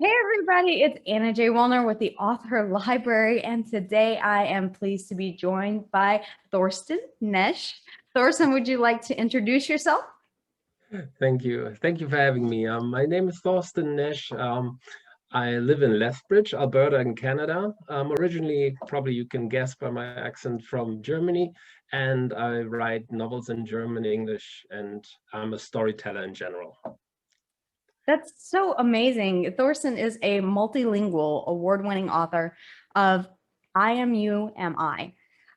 Hey everybody, it's Anna J. Walner with the Author Library, and today I am pleased to be joined by Thorsten Nesch. Thorsten, would you like to introduce yourself? Thank you. Thank you for having me. My name is Thorsten Nesch. I live in Lethbridge, Alberta in Canada. Originally, probably you can guess by my accent, from Germany, and I write novels in German, English, and I'm a storyteller in general. That's so amazing. Thorsten is a multilingual award-winning author of I Am You, Am I?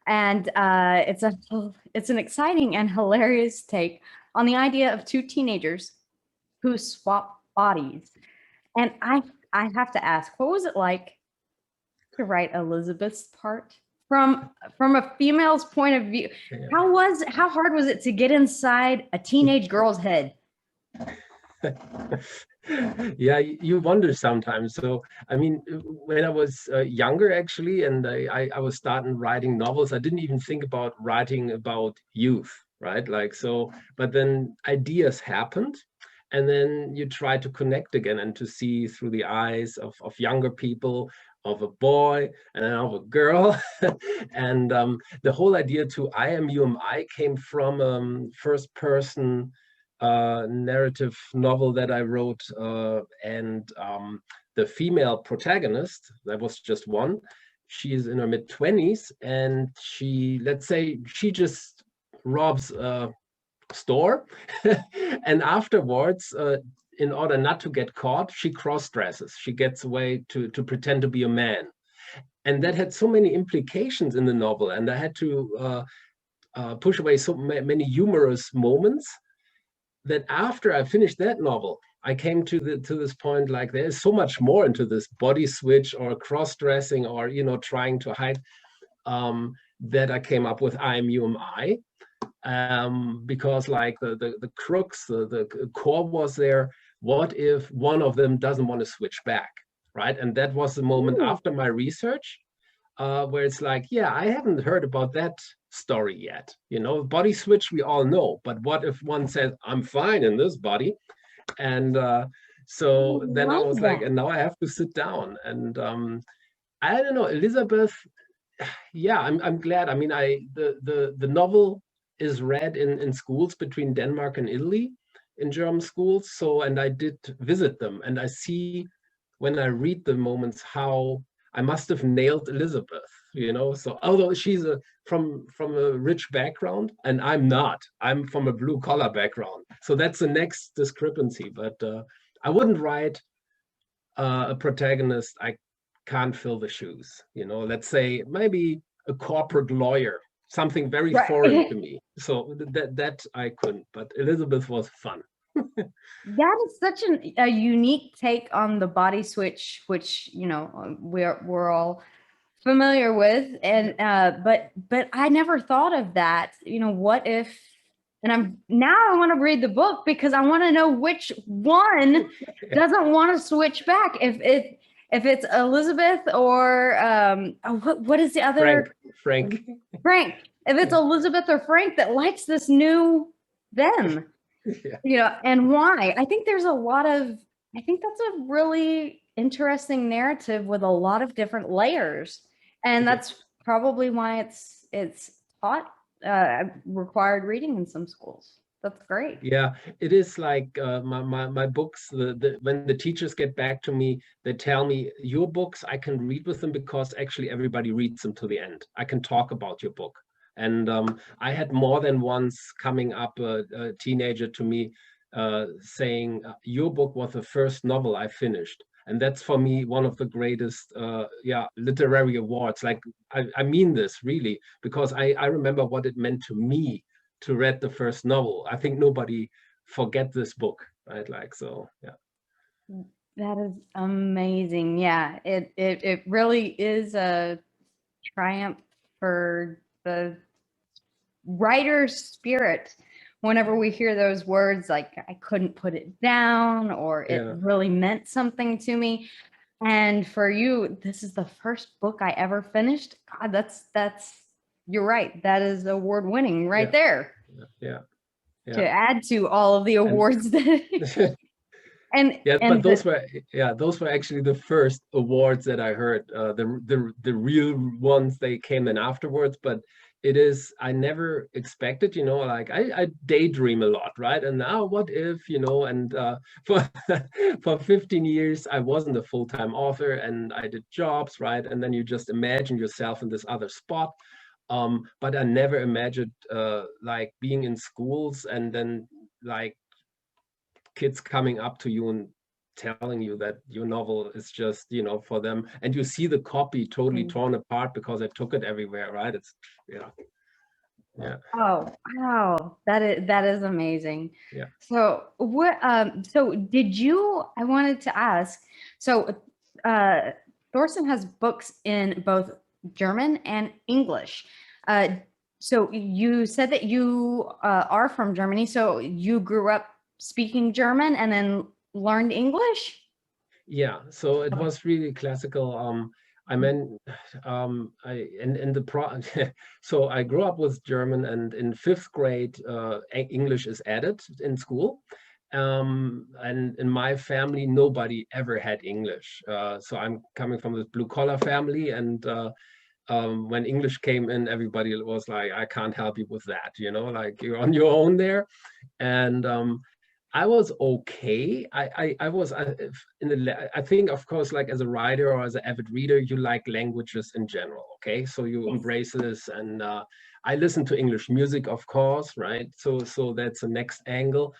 And it's an exciting and hilarious take on the idea of two teenagers who swap bodies. And I have to ask, what was it like to write Elizabeth's part from a female's point of view? Yeah. How hard was it to get inside a teenage girl's head? Yeah, you wonder sometimes. So, I mean, when I was younger, actually, and I was starting writing novels, I didn't even think about writing about youth, right? Like, so, but then ideas happened, and then you try to connect again and to see through the eyes of younger people, of a boy and then of a girl. And the whole idea to I Am You, Am I came from first person narrative novel that I wrote, and the female protagonist, that was just one. She is in her mid-20s, and she, let's say, she just robs a store, and afterwards, in order not to get caught, she cross-dresses. She gets away to pretend to be a man, and that had so many implications in the novel, and I had to push away so many humorous moments that after I finished that novel, I came to this point, like, there is so much more into this body switch or cross-dressing or trying to hide, that I came up with I Am You, Am I, because like the crux, the core was there. What if one of them doesn't want to switch back, right? And that was the moment after my research, where it's like, yeah, I haven't heard about that story yet. Body switch, we all know, but what if one says, I'm fine in this body? And so then I was like, and now I have to sit down. And I don't know, Elizabeth, yeah, I'm glad. I mean, the novel is read in schools between Denmark and Italy, in German schools. So, and I did visit them, and I see when I read the moments how I must have nailed Elizabeth, So although she's from a rich background, and I'm not, I'm from a blue collar background. So that's the next discrepancy. But I wouldn't write a protagonist I can't fill the shoes. Let's say maybe a corporate lawyer, something very foreign to me. So that I couldn't. But Elizabeth was fun. That is such a unique take on the body switch, which we're all familiar with, and but I never thought of that. What if? And I want to read the book because I want to know which one doesn't want to switch back. If it's Elizabeth or what is the other? Frank. If it's Elizabeth or Frank that likes this new them. Yeah. And why? I think that's a really interesting narrative with a lot of different layers. And that's probably why it's taught, required reading in some schools. That's great. Yeah, it is like my books, when the teachers get back to me, they tell me, your books, I can read with them because actually everybody reads them to the end. I can talk about your book. And I had more than once coming up a teenager to me saying, your book was the first novel I finished. And that's for me one of the greatest literary awards. Like, I mean this really, because I remember what it meant to me to read the first novel. I think nobody forget this book, right? Like, so, yeah. That is amazing. Yeah, it really is a triumph for the writer's spirit whenever we hear those words, like I couldn't put it down, or it really meant something to me. And for you, this is the first book I ever finished. God, that's you're right. That is award winning right there. Yeah. To add to all of the awards that Yeah, and but those were actually the first awards that I heard. The real ones, they came in afterwards, but it is, I never expected, you know, like I daydream a lot, right? And now what if, you know, and for for 15 years I wasn't a full-time author and I did jobs, right? And then you just imagine yourself in this other spot. But I never imagined like being in schools and then like kids coming up to you and telling you that your novel is just, you know, for them, and you see the copy totally torn apart because I took it everywhere, right? It's, yeah. Oh, wow. That is amazing. Yeah. So what so did you, I wanted to ask, so Thorsten has books in both German and English. So you said that you are from Germany, so you grew up speaking German and then learned English? Yeah, so it was really classical. I mean, I in the pro so I grew up with German, and in fifth grade, English is added in school. And in my family, nobody ever had English. So I'm coming from this blue collar family, and when English came in, everybody was like, I can't help you with that, you know, like you're on your own there. And I was okay. I was in the, I think, of course, like as a writer or as an avid reader, you like languages in general. Okay, so you embrace this, and I listen to English music, of course, right? So that's the next angle.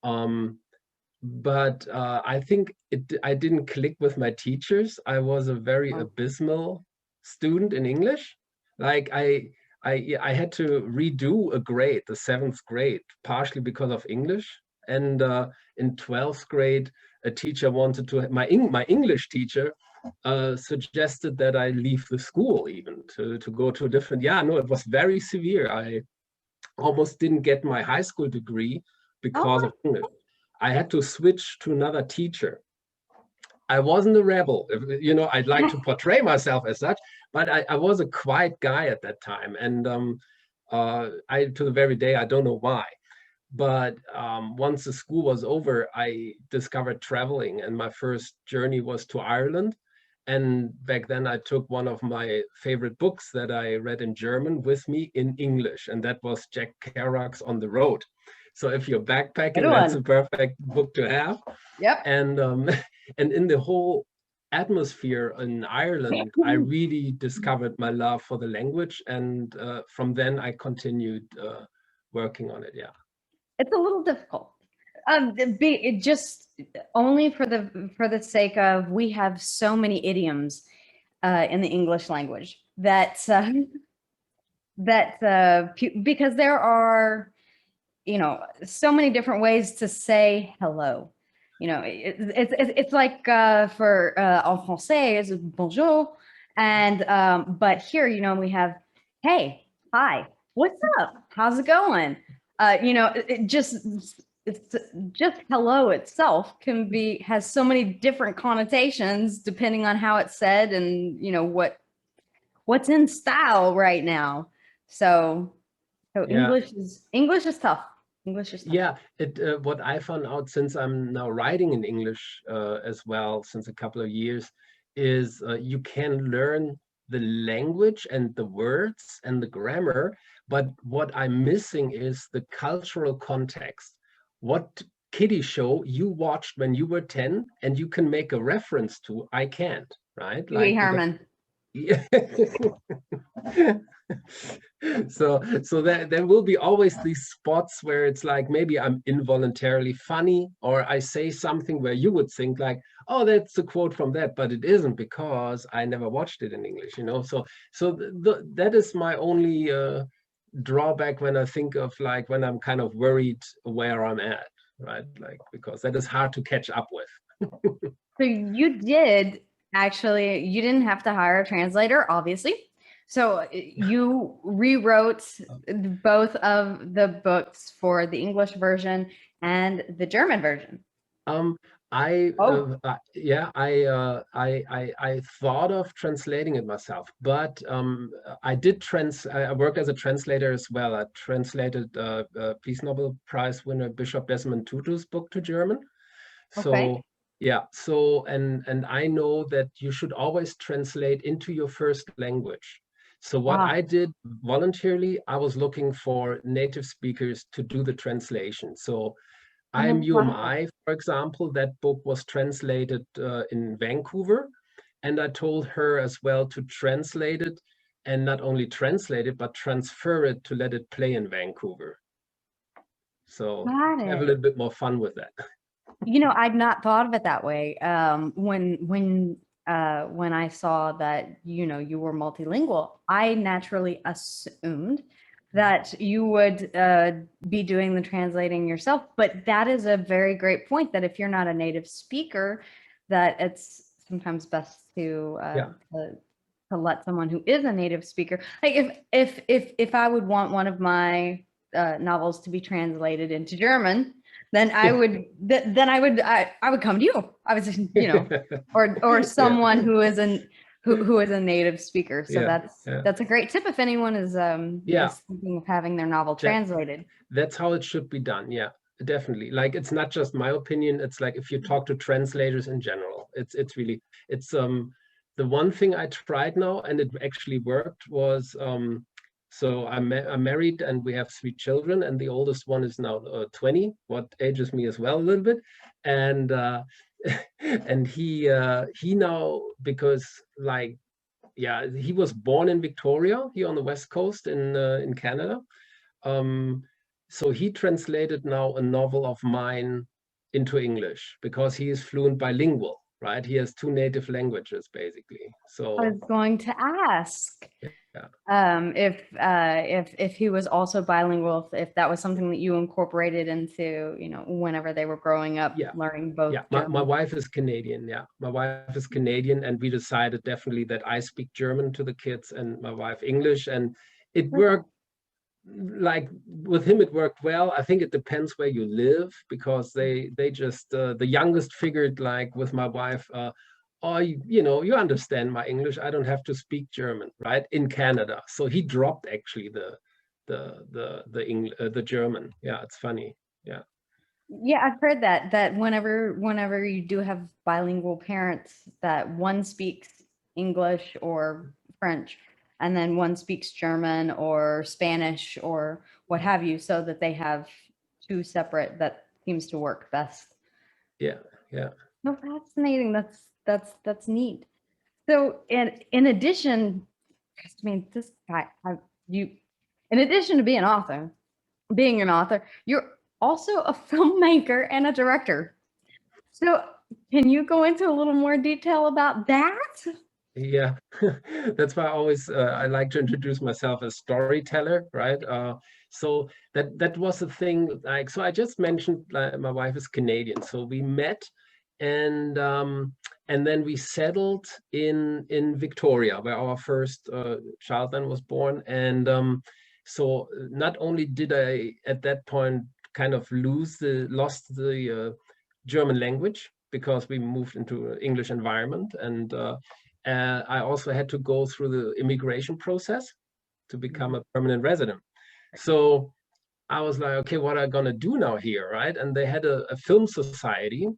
But I think I didn't click with my teachers. I was a very abysmal student in English. Like I had to redo a grade, the seventh grade, partially because of English. And in 12th grade, a teacher wanted to, my English teacher suggested that I leave the school even to go to a different, yeah, no, it was very severe. I almost didn't get my high school degree because of English. I had to switch to another teacher. I wasn't a rebel, you know, I'd like to portray myself as such, but I was a quiet guy at that time. And I, to the very day, I don't know why. But once the school was over, I discovered traveling, and my first journey was to Ireland. And back then I took one of my favorite books that I read in German with me in English, and that was Jack Kerouac's On the Road. So if you're backpacking, that's a perfect book to have. Yep. And and in the whole atmosphere in Ireland, I really discovered my love for the language, and from then I continued working on it. Yeah. It's a little difficult. It just only for the sake of, we have so many idioms in the English language that because there are, you know, so many different ways to say hello. You know, it's like for en français is bonjour, and but here, you know, we have hey, hi, what's up, how's it going? You know, it's just hello itself has so many different connotations depending on how it's said, and you know what's in style right now. So Yeah. English is tough. English is tough. Yeah, what I found out, since I'm now writing in English as well since a couple of years, is you can learn the language and the words and the grammar, but what I'm missing is the cultural context. What kiddie show you watched when you were 10 and you can make a reference to, I can't, right? Pee-wee Herman. Yeah. So there will be always these spots where it's like maybe I'm involuntarily funny, or I say something where you would think like, oh, that's a quote from that, but it isn't because I never watched it in English, you know. So that is my only drawback when I think of like when I'm kind of worried where I'm at, right? Like, because that is hard to catch up with. So you didn't have to hire a translator, obviously. So you rewrote both of the books for the English version and the German version. I thought of translating it myself, but I worked as a translator as well. I translated Peace Nobel Prize winner Bishop Desmond Tutu's book to German. Okay. So yeah, so and I know that you should always translate into your first language. So what Ah, I did voluntarily, I was looking for native speakers to do the translation. So I Am You Am wonderful. I, for example, that book was translated in Vancouver, and I told her as well to translate it, and not only translate it, but transfer it to let it play in Vancouver. So Got have a it. little bit more fun with that. You know, I'd not thought of it that way. When I saw that, you know, you were multilingual, I naturally assumed that you would be doing the translating yourself. But that is a very great point, that if you're not a native speaker, that it's sometimes best Yeah. to let someone who is a native speaker, like if I would want one of my novels to be translated into German, then I would come to you. I was, you know, or Yeah. someone who is a native speaker. So Yeah. Yeah. that's a great tip if anyone Yeah. is thinking of having their novel That translated. that's how it should be done. Yeah, definitely. Like it's not just my opinion. It's like if you talk to translators in general, it's really it's the one thing I tried now and it actually worked was so I'm married and we have 3 children and the oldest one is now 20, what ages me as well a little bit, and and he now because like yeah he was born in Victoria here on the west coast in Canada. um, so he translated now a novel of mine into English because he is fluent bilingual, right? He has 2 native languages basically. I So was going to ask yeah, if he was also bilingual, if that was something that you incorporated into, you know, whenever they were growing up, yeah, learning both yeah. My German. wife is Canadian. Yeah, my wife is Canadian, and we decided definitely that I speak German to the kids and my wife English, and it worked like with him it worked well. I think it depends where you live because they just the youngest figured like with my wife oh you know you understand my English, I don't have to speak German, right, in Canada. So he dropped actually the German. Yeah, it's funny. Yeah. Yeah, I've heard that whenever you do have bilingual parents, that one speaks English or French, and then one speaks German or Spanish or what have you, so that they have two separate, that seems to work best. Yeah. Yeah. No, fascinating. That's neat. So in addition, I mean, this guy, you, in addition to being an author, you're also a filmmaker and a director. So can you go into a little more detail about that? Yeah, that's why I always I like to introduce myself as storyteller, right? So that was the thing. Like, so I just mentioned my wife is Canadian, so we met, and and then we settled in Victoria, where our first child then was born. And so not only did I at that point kind of lost the German language because we moved into an English environment, and I also had to go through the immigration process to become a permanent resident. So I was like, okay, what am I gonna do now here, right? And they had a film society,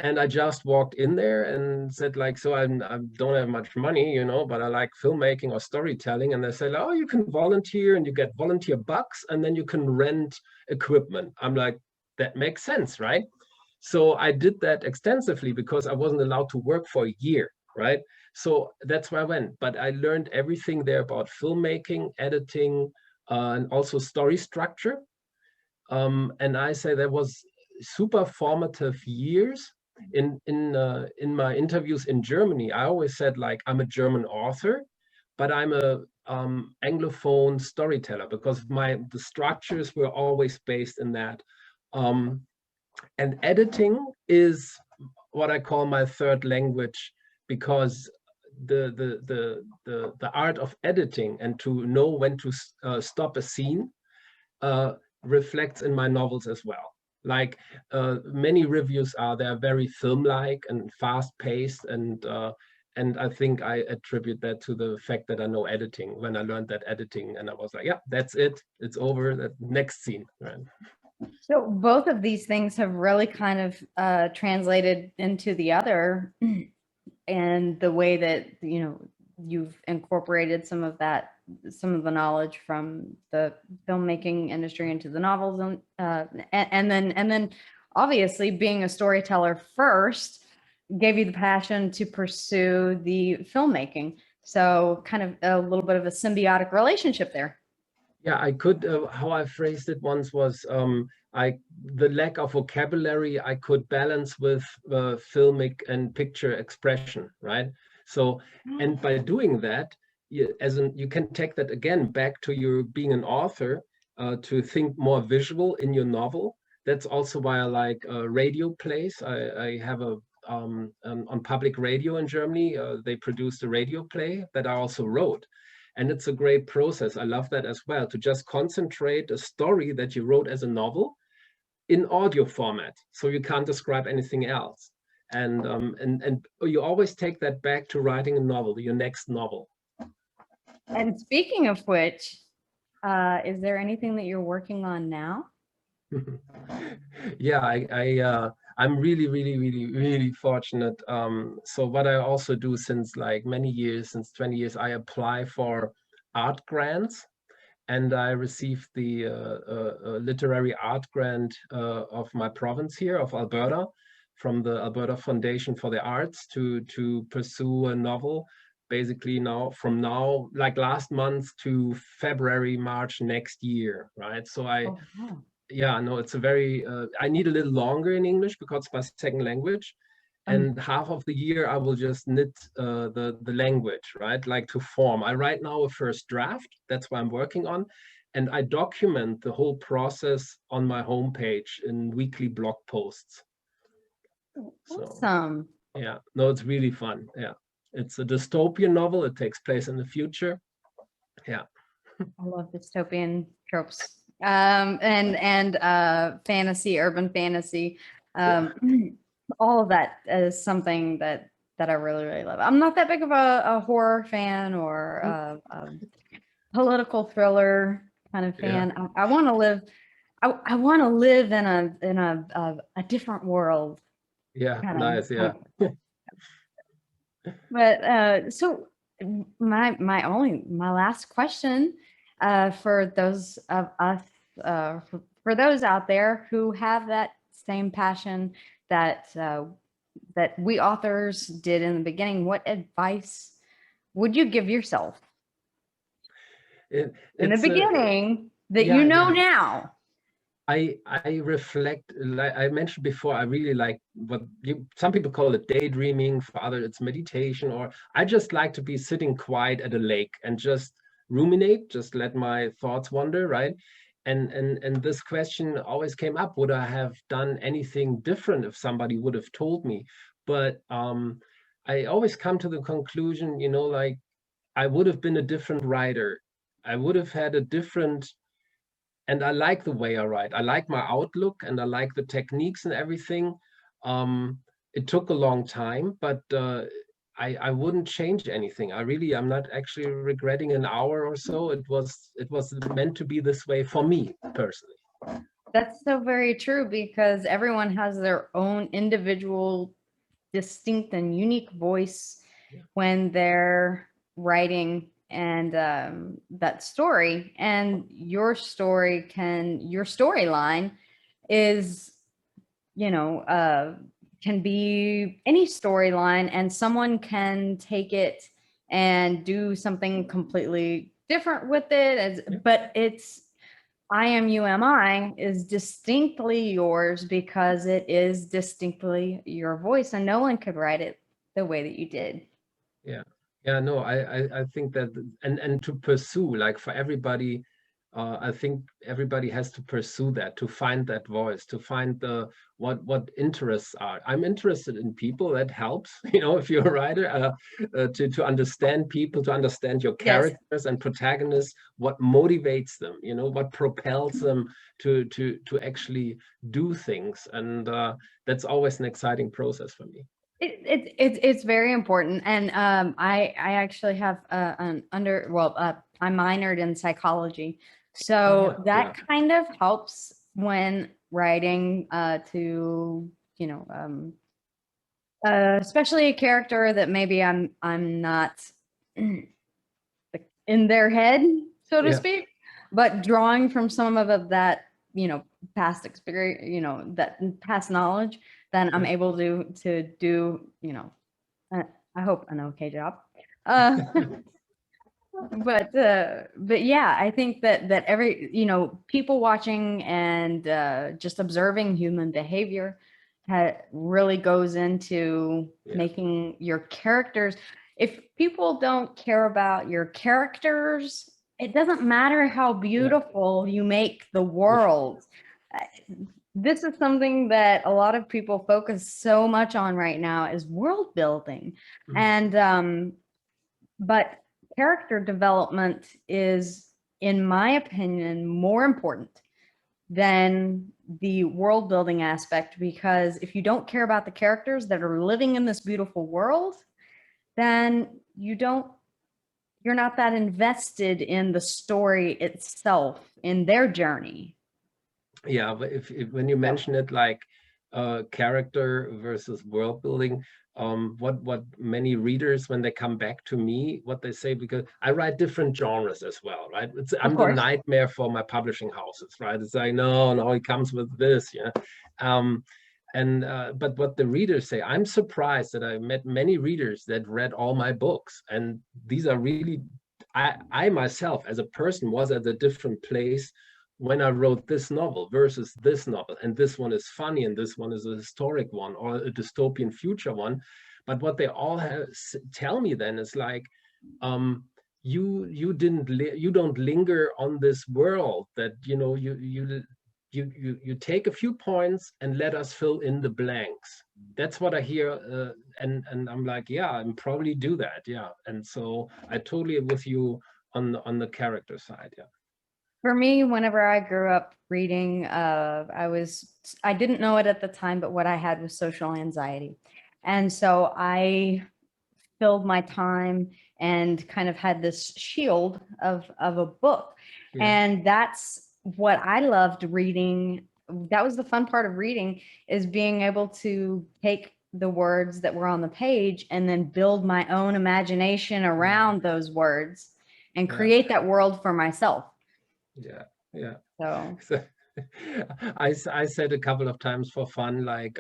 and I just walked in there and said like, so I don't have much money, you know, but I like filmmaking or storytelling. And they said, oh, you can volunteer and you get volunteer bucks, and then you can rent equipment. I'm like, that makes sense, right? So I did that extensively because I wasn't allowed to work for a year, right? So that's where I went. But I learned everything there about filmmaking, editing, and also story structure. And I say that was super formative years. In my interviews in Germany, I always said like I'm a German author, but I'm a Anglophone storyteller because the structures were always based in that. Um, and editing is what I call my third language because the art of editing and to know when to stop a scene uh, reflects in my novels as well. Like many reviews are, they're very film-like and fast-paced, and I think I attribute that to the fact that I know editing. When I learned that editing, and I was like, yeah, that's it, it's over. That next scene, right? So both of these things have really kind of translated into the other, and the way that, you know, you've incorporated some of that, some of the knowledge from the filmmaking industry into the novels, and then obviously being a storyteller first gave you the passion to pursue the filmmaking. So kind of a little bit of a symbiotic relationship there. Yeah, I could, how I phrased it once was, the lack of vocabulary I could balance with filmic and picture expression, right? So, and by doing that, you can take that again back to your being an author, to think more visual in your novel. That's also why I like radio plays. I have on public radio in Germany, they produced a radio play that I also wrote. And it's a great process. I love that as well, to just concentrate a story that you wrote as a novel in audio format, so you can't describe anything else. And you always take that back to writing a novel, your next novel. And speaking of which, is there anything that you're working on now? Yeah, I'm really fortunate. So what I also do since like many years, since 20 years, I apply for art grants, and I received the literary art grant of my province here of Alberta, from the Alberta Foundation for the Arts, to pursue a novel, basically from now, like last month to February, March next year, right? So Oh, wow. yeah, no, it's a very, I need a little longer in English because it's my second language. And half of the year I will just knit the language, right? Like to form. I write now a first draft. That's what I'm working on. And I document the whole process on my homepage in weekly blog posts. So, Awesome. yeah, no, it's really fun. Yeah. It's a dystopian novel. It takes place in the future. Yeah. I love dystopian tropes. And fantasy, urban fantasy. All of that is something that I really love. I'm not that big of a horror fan or a political thriller kind of fan. Yeah. I want to live. I want to live in a different world. Yeah. Kind of. Nice. Yeah. But so my last question for those of us, for those out there who have that same passion that that we authors did in the beginning, what advice would you give yourself in the beginning that you know now? I reflect, like I mentioned before, I really like what some people call it daydreaming, for others it's meditation, or I just like to be sitting quiet at a lake and just ruminate, just let my thoughts wander, right? And this question always came up: would I have done anything different if somebody would have told me? But I always come to the conclusion, like I would have been a different writer. I would have had a different, and I like the way I write. I like my outlook and I like the techniques and everything. It took a long time, but I wouldn't change anything. I'm not actually regretting an hour or so. It was meant to be this way for me personally. That's so very true, because everyone has their own individual, distinct and unique voice when they're writing, and that story, and your storyline is, can be any storyline, and someone can take it and do something completely different with it, but it's I am you am I is distinctly yours because it is distinctly your voice, and no one could write it the way that you did. Yeah, no, I think that, and to pursue, like for everybody, I think everybody has to pursue that, to find that voice, to find what interests are. I'm interested in people. That helps, if you're a writer, to understand people, to understand your characters and protagonists, what motivates them, what propels them to actually do things, and that's always an exciting process for me. It's very important, and I actually have I minored in psychology, so that kind of helps when writing to, you know, especially a character that maybe I'm not in their head, so to Yeah. speak, but drawing from some of that, you know, past experience, you know, that past knowledge, then I'm Yeah. able to do, you know, I hope an okay job. Uh, but yeah, I think that every, you know, people watching and just observing human behavior really goes into Yeah. making your characters. If people don't care about your characters, it doesn't matter how beautiful you make the world. Uh, This is something that a lot of people focus so much on right now is world building. Mhm. And but character development is, in my opinion, more important than the world building aspect, because if you don't care about the characters that are living in this beautiful world, then you're not that invested in the story itself, in their journey. Yeah, but if when you mention it like character versus world building, what many readers when they come back to me, what they say, because I write different genres as well, right? Of I'm the course. nightmare for my publishing houses, right? It's like, no, no, it comes with this, yeah. Um, and but what the readers say, I'm surprised that I met many readers that read all my books, and these are really, I myself as a person was at a different place when I wrote this novel versus this novel, and this one is funny, and this one is a historic one or a dystopian future one. But what they all tell me then is like, you don't linger on this world, that you take a few points and let us fill in the blanks. That's what I hear, and I'm like, yeah, I'm probably do that, yeah. And so I totally with you on the character side, yeah. For me, whenever I grew up reading, I didn't know it at the time, but what I had was social anxiety. And so I filled my time and kind of had this shield of a book. Yeah. And that's what I loved reading. That was the fun part of reading, is being able to take the words that were on the page and then build my own imagination around those words and Yeah. create that world for myself. Yeah, yeah. So So I said a couple of times for fun, like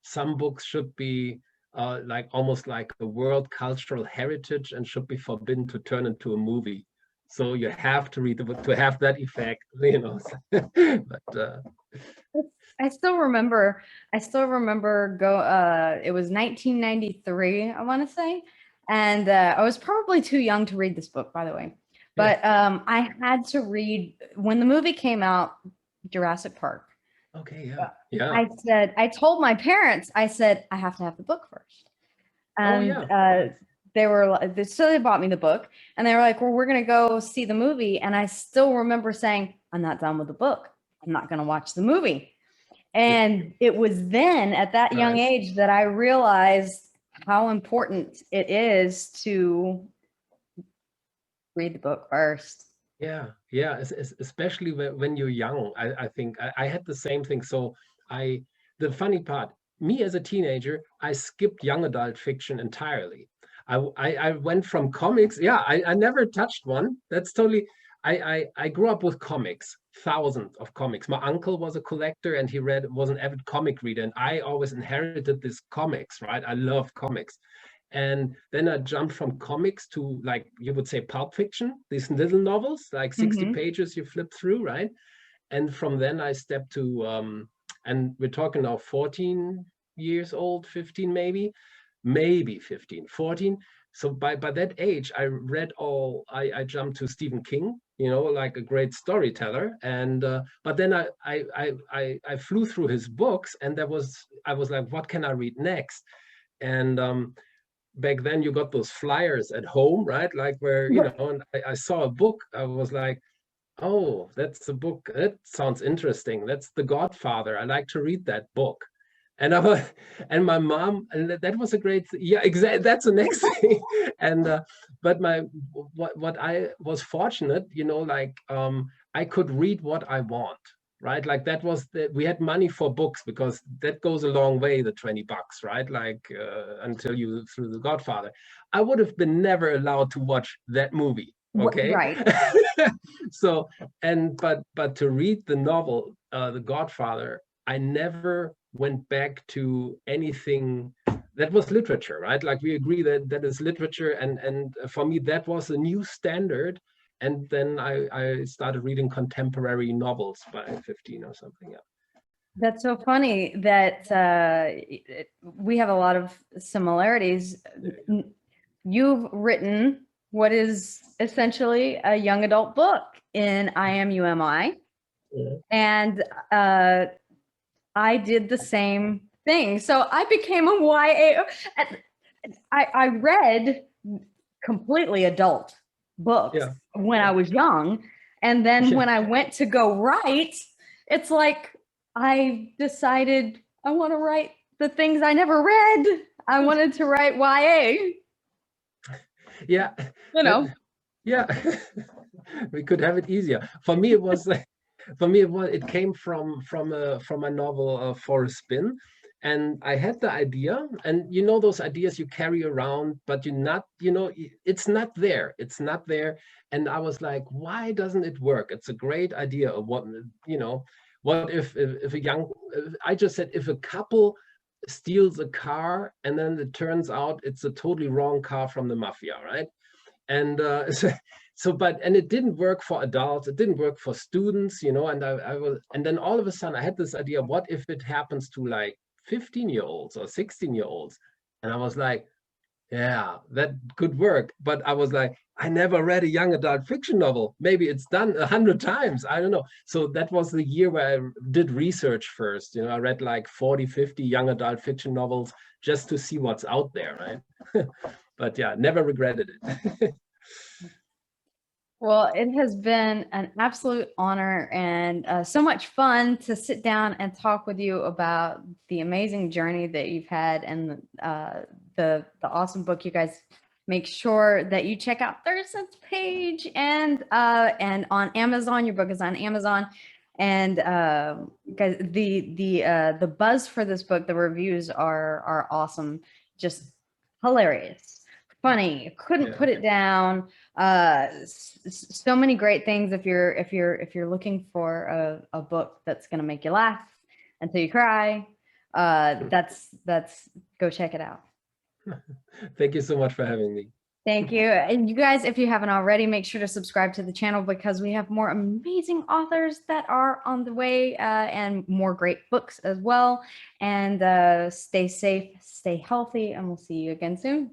some books should be like almost like a world cultural heritage and should be forbidden to turn into a movie. So you have to read the book to have that effect, you know. But I still remember it was 1993, I want to say. And I was probably too young to read this book, by the way. yeah, But I had to read when the movie came out, Jurassic Park. okay, yeah, yeah. I told my parents, I said, I have to have the book first. Oh And yeah. so they bought me the book and they were like, well, we're going to go see the movie. And I still remember saying, I'm not done with the book. I'm not going to watch the movie. And it was then at that young Nice. age that I realized how important it is to read the book first. Yeah, yeah, especially when you're young. I think I had the same thing. So the funny part, me as a teenager, I skipped young adult fiction entirely. I went from comics. Yeah, I never touched one. That's totally. I grew up with comics, thousands of comics. My uncle was a collector and he was an avid comic reader, and I always inherited this comics, right? I love comics. And then I jumped from comics to, like, you would say, pulp fiction, these little novels, like 60 Mhm. pages you flip through, right? And from then I stepped to, and we're talking now 14 years old, 15 maybe 15, 14. So by that age, I jumped to Stephen King, like a great storyteller. And but then I flew through his books, and I was like, what can I read next? And back then you got those flyers at home, right? Like where, and I saw a book. I was like, oh, that's a book. That sounds interesting. That's The Godfather. I like to read that book. And I was, and my mom, and that was a great, yeah, exactly. That's the next thing. And but what I was fortunate, like I could read what I want. right? Like that was we had money for books because that goes a long way, the $20, right? Like until you through The Godfather. I would have been never allowed to watch that movie. Okay. Right. So, but to read the novel, The Godfather, I never went back to anything that was literature, right? Like we agree that that is literature, and for me that was a new standard. And then I started reading contemporary novels by 15 or something. Yeah. That's so funny that we have a lot of similarities. You've written what is essentially a young adult book in I Am You Am I. Yeah. And I did the same thing. So I became a YA. I read completely adult books when I was young. And then when I went to go write, it's like I decided I want to write the things I never read. I wanted to write YA. Yeah. You know. Yeah. We could have it easier. For me, it was it came from a novel, For a Spin. And I had the idea, and you know those ideas you carry around, but you're not, you know, it's not there. It's not there. And I was like, why doesn't it work? It's a great idea of what, you know, what if a young, I just said, if a couple steals a car and then it turns out it's a totally wrong car from the mafia, right? And and it didn't work for adults, it didn't work for students, you know, and and then all of a sudden I had this idea, what if it happens to like 15-year-olds or 16-year-olds? And I was like, yeah, that could work. But I was like, I never read a young adult fiction novel. Maybe it's done 100 times. I don't know. So that was the year where I did research first. You know, I read like 40, 50 young adult fiction novels just to see what's out there, right? But yeah, never regretted it. Well, it has been an absolute honor and so much fun to sit down and talk with you about the amazing journey that you've had and the awesome book. You guys make sure that you check out Thorsten's page and on Amazon. Your book is on Amazon, and guys, the buzz for this book, the reviews are awesome, just hilarious, funny. Couldn't put it down. So many great things. If you're looking for a book that's going to make you laugh until you cry, that's go check it out. Thank you so much for having me. Thank you. And you guys, if you haven't already, make sure to subscribe to the channel because we have more amazing authors that are on the way and more great books as well. And stay safe, stay healthy, and we'll see you again soon.